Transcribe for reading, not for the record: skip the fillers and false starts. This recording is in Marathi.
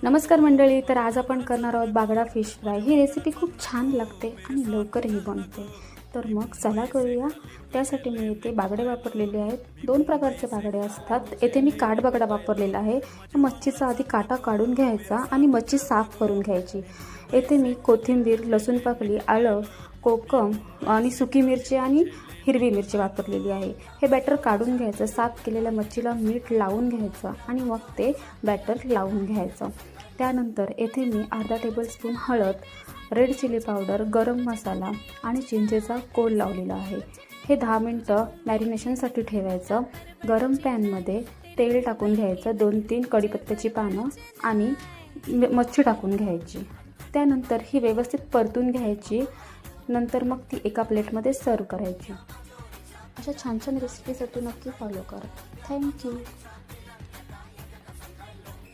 नमस्कार मंडळी. तर आज आपण करणार आहोत बागडा फिश फ्राय. ही रेसिपी खूप छान लागते आणि लवकरही बनते. तर मग चला करूया. त्यासाठी मी इथे बागडे वापरलेले आहेत. दोन प्रकारचे बागडे असतात. येथे मी काठ बागडा वापरलेला आहे. मच्छीचा आधी काटा काढून घ्यायचा आणि मच्छी साफ करून घ्यायची. येथे मी कोथिंबीर, लसूण पाकळी, आलं, कोकम आणि सुकी मिरची आणि हिरवी मिरची वापरलेली आहे. हे बॅटर काढून घ्यायचं. साफ केलेल्या मच्छीला मीठ लावून घ्यायचं आणि मग ते बॅटर लावून घ्यायचं. त्यानंतर येथे मी अर्धा टेबलस्पून हळद, रेड चिली पावडर, गरम मसाला आणि चिंचेचा कोळ लावलेला आहे. हे 10 मिनटं मॅरिनेशनसाठी ठेवायचं. गरम पॅनमध्ये तेल टाकून घ्यायचं. 2-3 कढीपत्त्याची पानं आणि मच्छी टाकून घ्यायची. त्यानंतर ही व्यवस्थित परतून घ्यायची. नंतर मग ती एका प्लेटमध्ये सर्व करायची. अशा छान छान रेसिपीसाठी नक्की फॉलो करा. थँक्यू.